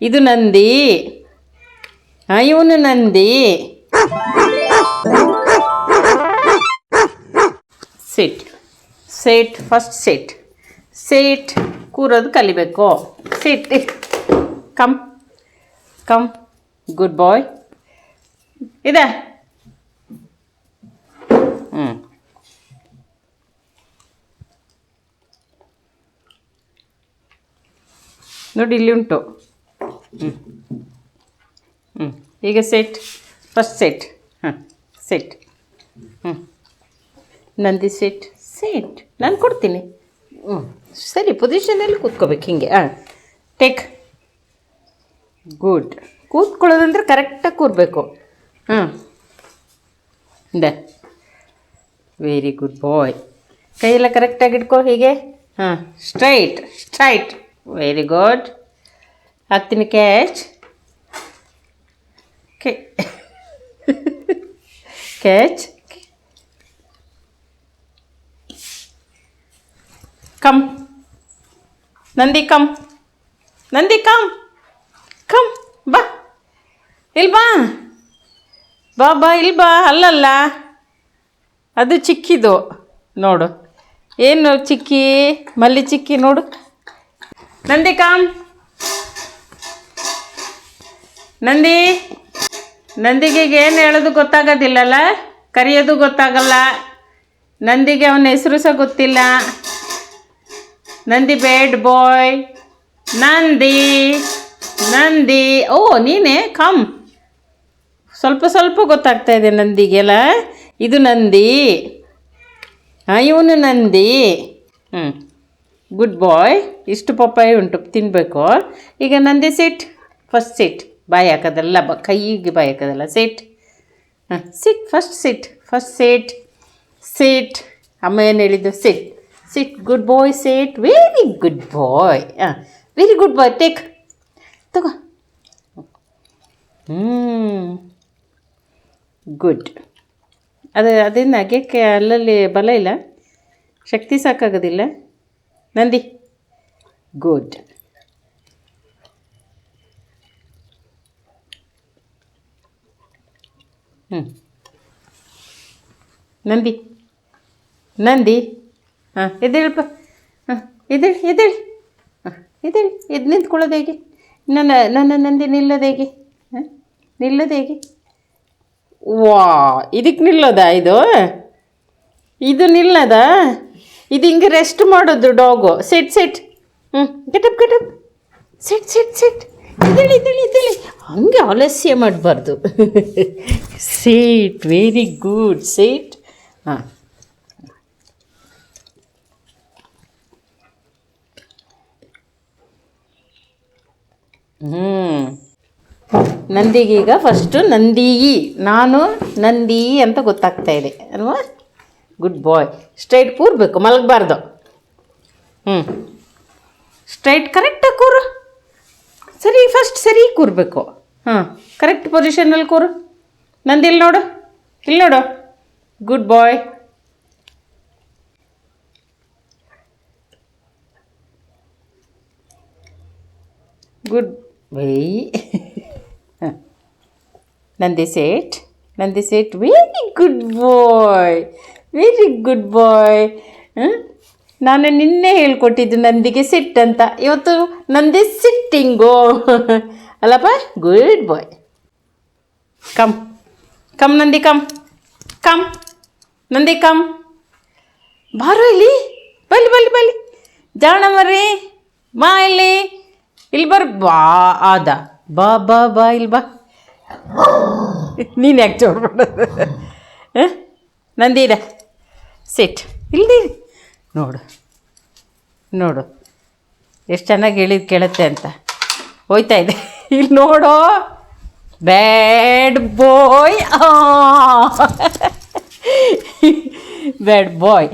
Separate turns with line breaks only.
ಇದು ನಂದಿ. ಇವನು ನಂದಿ. ಸಿಟ್ ಸಿಟ್ ಫಸ್ಟ್ ಸಿಟ್ ಸಿಟ್. ಕೂರೋದು ಕಲಿಬೇಕು. Sit. Come come. Good boy. ಇದೆ. ನೋಡಿ ಇಲ್ಲಿ ಉಂಟು. ಈಗ sit first sit. Sit. Nandi sit sit. ನಾನು ಕೊಡ್ತೀನಿ. ಸರಿ, ಪೊಸಿಷನಲ್ಲಿ ಕೂತ್ಕೋಬೇಕು ಹಿಂಗೆ. ಟೇಕ್. ಗುಡ್. ಕೂತ್ಕೊಳ್ಳೋದಂದ್ರೆ ಕರೆಕ್ಟಾಗಿ ಕೂರಬೇಕು. ಇದೆ. Very good boy. ಕೈಯೆಲ್ಲ ಕರೆಕ್ಟಾಗಿ ಇಟ್ಕೋ ಹೀಗೆ. Straight straight. Very good. ಹಾಕ್ತೀನಿ catch. Catch. Come Nandi. Come Nandi. Come come. ಬಾ ಇಲ್ಲಿ ಬಾ. ಬಾ ಬಾ ಇಲ್ಲಿ ಬಾ. ಅಲ್ಲಲ್ಲ, ಅದು ಚಿಕ್ಕಿದು ನೋಡು. ಏನು ಚಿಕ್ಕಿ? ಮಲ್ಲಿ ಚಿಕ್ಕಿ ನೋಡು. ನಂದಿ ಕಮ್. ನಂದಿ. ನಂದಿಗೆ ಏನು ಹೇಳೋದು ಗೊತ್ತಾಗೋದಿಲ್ಲಲ್ಲ, ಕರೆಯೋದು ಗೊತ್ತಾಗಲ್ಲ. ನಂದಿಗೆ ಅವನ ಹೆಸರು ಸಹ ಗೊತ್ತಿಲ್ಲ. ನಂದಿ ಬ್ಯಾಡ್ ಬಾಯ್. ನಂದಿ ನಂದಿ. ಓ ನೀನೇ. ಕಮ್. ಸ್ವಲ್ಪ ಸ್ವಲ್ಪ ಗೊತ್ತಾಗ್ತಾ ಇದೆ ನಂದಿಗೆಲ್ಲ. ಇದು ನಂದಿ. ಇವನು ನಂದಿ. ಗುಡ್ ಬಾಯ್. ಇಷ್ಟು ಪಪ್ಪಾಯಿ ಉಂಟು, ತಿನ್ನಬೇಕು. ಈಗ ನಂದಿ ಸಿಟ್ ಫಸ್ಟ್ ಸಿಟ್. ಬಾಯಿ ಹಾಕೋದಲ್ಲ, ಕೈಗೆ ಬಾಯಿ ಹಾಕೋದಲ್ಲ. ಸಿಟ್. ಸಿಟ್ ಫಸ್ಟ್ ಸಿಟ್ ಫಸ್ಟ್ ಸಿಟ್ ಸಿಟ್. ಅಮ್ಮ ಏನು ಹೇಳಿದ್ದು? ಸಿಟ್ ಸಿಟ್. ಗುಡ್ ಬಾಯ್. ಸಿಟ್. Very good boy. Very good ಬಾಯ್. ಟೇಕ್. ತಗೋ. ಗುಡ್. ಅದೇನು ಅಗೆಕ್ಕೆ ಅಲ್ಲಲ್ಲಿ ಬಲ ಇಲ್ಲ, ಶಕ್ತಿ ಸಾಕಾಗೋದಿಲ್ಲ. ನಂದಿ. ಗುಡ್. ನಂದಿ ನಂದಿ. ಎದ್ದೇಳಪ್ಪ. ಎದ್ದೇಳಿ ಎದ್ದೇಳಿ ಎದ್ದೇಳಿ. ಎದ್ದು ನಿಂತ್ಕೊಳ್ಳೋದು ಹೇಗೆ? ನನ್ನ ನಂದಿ ನಿಲ್ಲೋದು ಹೇಗೆ? ನಿಲ್ಲೋದು ಹೇಗೆ? ವಾ, ಇದಕ್ಕೆ ನಿಲ್ಲೋದಾ? ಇದು ನಿಲ್ಲದ? ಇದು ಹಿಂಗೆ ರೆಸ್ಟ್ ಮಾಡೋದು dog. Sit sit. Get up get up. Sit sit sit. ಇದೇಳಿ ಇದೇಳಿ ಇದೇಳಿ. ಹಂಗೆ ಆಲಸ್ಯ ಮಾಡಬಾರ್ದು. ಸಿಟ್. Very good. ಸಿಟ್. ನಂದಿಗೀಗ ಫಸ್ಟು ನಂದಿ. ನಾನು ನಂದಿ ಅಂತ ಗೊತ್ತಾಗ್ತಾ ಇದೆ ಅಲ್ವಾ? Good boy. ಸ್ಟ್ರೈಟ್ ಕೂರಬೇಕು, ಮಲಗಬಾರ್ದು. ಸ್ಟ್ರೈಟ್ ಕರೆಕ್ಟಾಗಿ ಕೂರು. ಸರಿ, ಫಸ್ಟ್ ಸರಿ ಕೂರಬೇಕು. ಕರೆಕ್ಟ್ ಪೊಸಿಷನಲ್ಲಿ ಕೂರು. ನಂದಿ ಇಲ್ಲಿ ನೋಡು, ಇಲ್ಲಿ ನೋಡು. Good boy. Good bye. Nandi sit. Nandi sit. Very good boy. Very good boy. ನಾನು ನಿನ್ನೆ ಹೇಳ್ಕೊಟ್ಟಿದ್ದು ನಂದಿಗೆ ಸಿಟ್ ಅಂತ. ಇವತ್ತು ನಂದಿ ಸಿಟ್ಟಿಂಗು ಅಲ್ಲಪ್ಪ. Good boy. Come come Nandi. Come come Nandi. Come. ಬಾರೋ ಇಲ್ಲಿ. ಬಲ್ಲಿ ಬಲ್ಲಿ ಬಲ್ಲಿ. ಜಾಣ ಮರಿ. ಬಾ ಇಲ್ಲಿ. ಇಲ್ಲಿ ಬರ್. ಬಾ ಆದ. ಬಾ ಬಾ ಬಾ ಇಲ್ಲಿ ಬಾ. ನೀನು ಯಾಕೆ ಜೋರು ಮಾಡೋದು? ನಂದಿರ ಸಿಟ್. ಇಲ್ಲಿ ನೋಡು ನೋಡು ಎಷ್ಟು ಚೆನ್ನಾಗಿ ಹೇಳಿದ್ದು ಕೇಳುತ್ತೆ ಅಂತ. ಹೋಯ್ತಾ ಇದೆ. ಇಲ್ಲಿ ನೋಡೋ. ಬ್ಯಾಡ್ ಬಾಯ್. ಬ್ಯಾಡ್ ಬಾಯ್.